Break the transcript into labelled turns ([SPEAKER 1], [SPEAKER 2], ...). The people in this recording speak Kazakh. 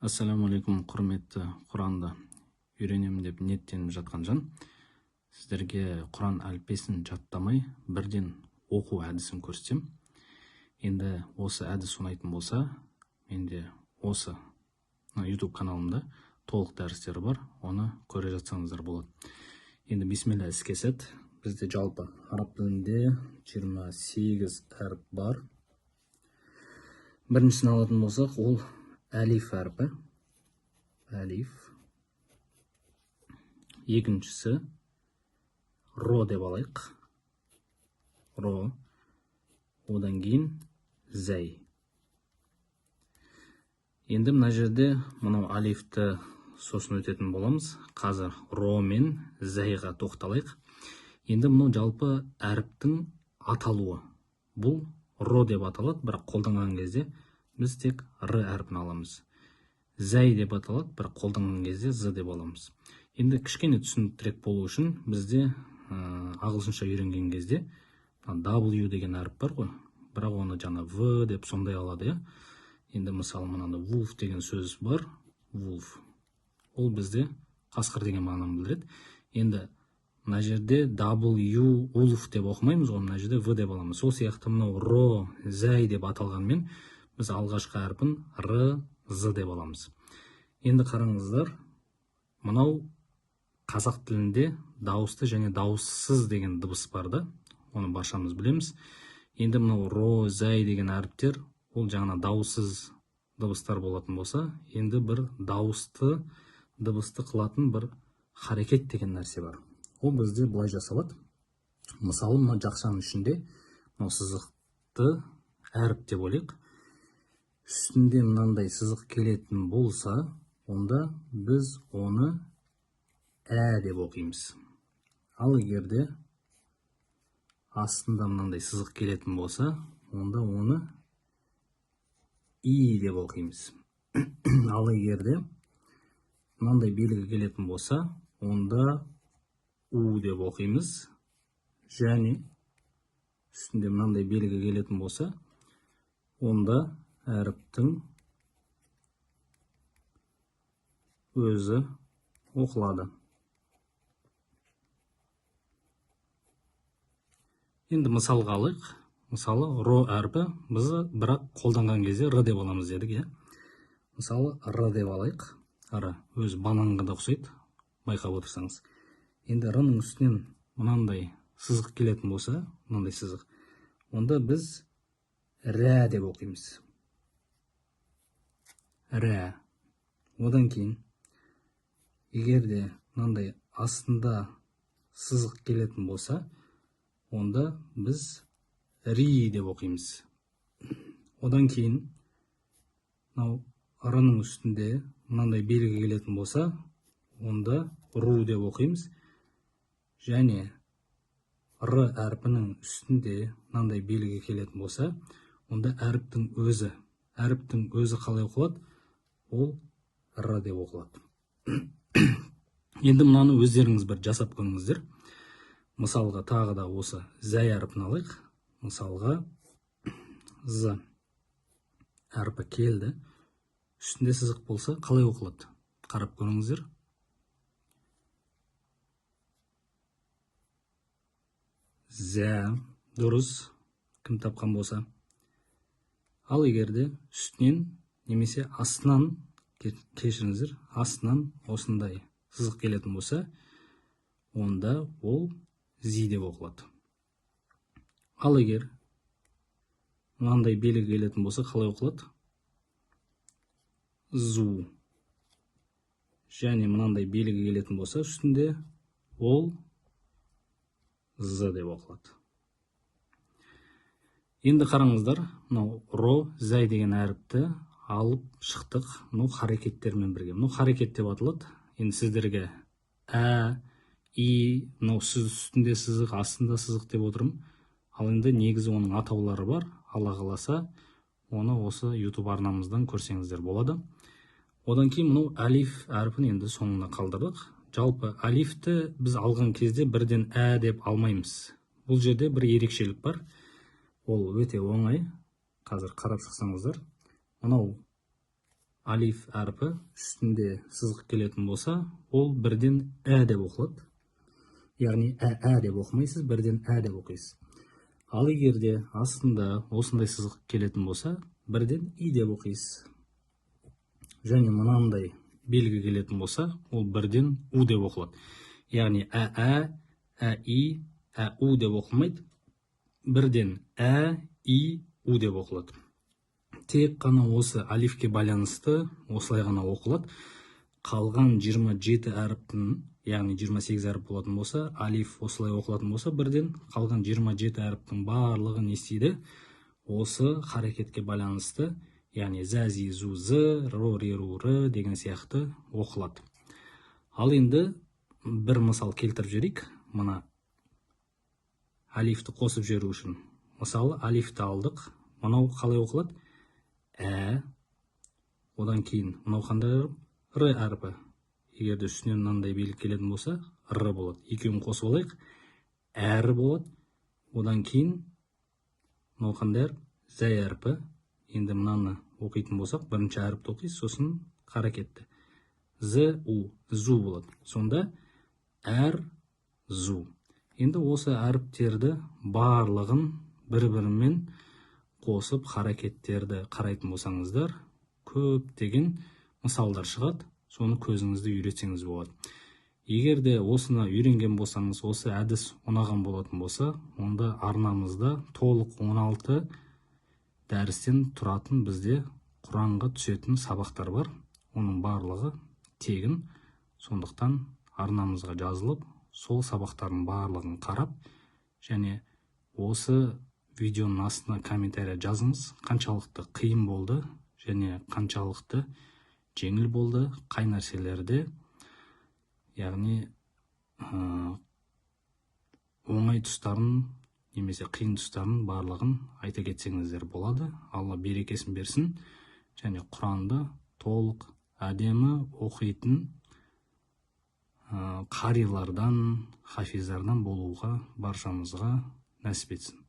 [SPEAKER 1] Ассаламу алейкум, құрметті Құранды үйренемін деп ниеттеніп жатқан жан. Сіздерге Құран әліппесін жаттамай бірден оқу әдісін көрсетем. Енді осы әдіс ұнайтын болса, менде осы YouTube каналымда толық дәрістері бар, оны көре жатсаңыздар болады. Енді бисмилля, іске сәт. Бізде жалпы араб тілінде 28 әріп бар. Біріншісін алатын болсақ, ол әлиф әрпі. Әлиф. Екіншісі ро деп алайық. Ро. Одан кейін зәй. Енді мына жерде мынау алифті сосын өтетін боламыз. Қазір ро мен зәйға тоқталайық. Енді мынау жалпы әріптің аталуы. Бұл ро деп аталады, бірақ қолданған кезде біз тек р әрпін аламыз. Зәй деп аталады, бірақ қолданған кезде з деп аламыз. Енді кішкене түсініктірек болу үшін бізде ағылшынша үйренген кезде W деген әріп бар ғой, бірақ оны жаңа В деп сондай алады. Енді мысалы мынада wolf деген сөз бар. Wolf. Ол бізде қасқыр деген мағынаны білдіреді. Енді мына жерде W wolf деп оқымаймыз ғой, мына жерде В деп аламыз. Сол сияқты мынау ро, зәй деп аталғанмен біз алғашқы әрпін р, з деп аламыз. Енді қараңыздар, мынау қазақ тілінде дауысты және дауыссыз деген дыбыс бар да, оны баршамыз білеміз. Енді мынау ро, зәй деген әріптер, ол жаңа дауыссыз дыбыстар болатын болса, енді бір дауысты дыбысты қылатын бір харекет деген нәрсе бар. Ол бізде былай жасалады. Мысалы, мына жақшаның ішінде мынау сызықты әріп деп ойлайық. Үстінде мынандай сызық келетін болса, онда біз оны ә деп оқимыз. Ал егерде астында мынандай сызық келетін болса, онда оны и деп оқимыз. Ал егерде мынандай белгі келетін болса, онда у деп оқимыз. Және үстінде мынандай белгі келетін болса, онда әріптің өзі оқылады. Енді мысалға алайық. Мысалы, ро әрпі біз бірақ қолданған кезде р деп аламыз дедік. Мысалы, р деп алайық. Р өз бананға да ұқсайды, байқап отырсаңыз. Енді р-ның үстінен мынандай сызық келетін болса, мынандай сызық, онда біз рә деп оқимыз. Рә. Одан кейін, егерде мынандай астында сызық келетін болса, онда біз ри деп оқимыз. Одан кейін, р-ның үстінде мынандай белгі келетін болса, онда ру деп оқимыз. Және р әрпінің үстінде мынандай белгі келетін болса, онда әріптің өзі қалай оқылады? Ол р деп оқылады. Енді мынаны өздеріңіз бір жасап көріңіздер. Мысалға тағы да осы зәй әрпін алайық. Мысалға з әрпі келді. Үстінде сызық болса, қалай оқылады? Қарап көріңіздер. Зә, дұрыс, кім тапқан болса. Ал егерде үстінен немесе астынан, кешіріңіздер, астынан осындай сызық келетін болса, онда ол зи деп оқылады. Ал егер мынандай белгі келетін болса, қалай оқылады? Зу. Және мынандай белгі келетін болса, үстінде ол з деп оқылады. Енді қараңыздар, мынау ро, зәй деген әріпті алып шықтық, мынау харекеттермен бірге. Мынау харекет деп аталады. Енді сіздерге ә, и, мынау үстінде сызық, астында сызық деп отырмын. Ал енді негізі оның атаулары бар. Алла қаласа, оны осы YouTube арнамыздан көрсеңіздер болады. Одан кейін мынау әлиф әрпін енді соңына қалдырдық. Жалпы әлифті біз алған кезде бірден ә деп алмаймыз. Бұл жерде бір ерекшелік бар. Ол өте оңай. Қазір қарап шықсаңыздар. Мынау алиф әрпі үстінде сызық келетін болса, ол бірден ә деп оқылады. Яғни ә деп оқымайсыз, бірден ә деп оқисыз. Ал егерде астында осындай сызық келетін болса, бірден и деп оқисыз. Және мынандай белгі келетін болса, ол бірден у деп оқылады. Яғни и, у деп оқылмайды, бірден и, у деп оқылады. Тек қана осы алифке байланысты осылай ғана оқылады. Қалған 27 әріптің, яғни 28 әріп болатын болса, алиф осылай оқылатын болса, бірден қалған 27 әріптің барлығы не істейді? Осы харекетке байланысты, яғни зәзи, зузы, ри, руры деген сияқты оқылады. Ал енді бір мысал келтіріп жіберейік. Мына алифті қосып жіберу үшін. Мысалы, алифті алдық. Мынау қалай оқылады? Одан кейін мынау қандай р әрпі. Егерде үстінен мынандай белгі келетін болса, р болады. Екеуін қосып алайық. Әрі болады. Одан кейін мынау қандай әріп? Зәй әрпі. Енді мынаны оқитын болсақ, бірінші әріпті оқисыз, сосын харекетті. Зу болады. Сонда зу. Енді осы әріптерді барлығын бір-бірімен қосып харекеттерді қарайтын болсаңыздар, көптеген мысалдар шығады. Соны көзіңізді үйретсеңіз болады. Егерде осыны үйренген болсаңыз, осы әдіс ұнаған болатын болса, онда арнамызда толық 16 дәрістен тұратын бізде Құранға түсетін сабақтар бар. Оның барлығы тегін. Сондықтан арнамызға жазылып, сол сабақтардың барлығын қарап, және осы видеоның астына комментария жазыңыз, қаншалықты қиын болды және қаншалықты жеңіл болды, қай нәрселерде, яғни оңай тұстарын немесе қиын тұстарын барлығын айта кетсеңіздер болады. Алла берекесін берсін және Құранды толық әдемі оқитын қарилардан, хафиздардан болуға баршамызға нәсіп етсін.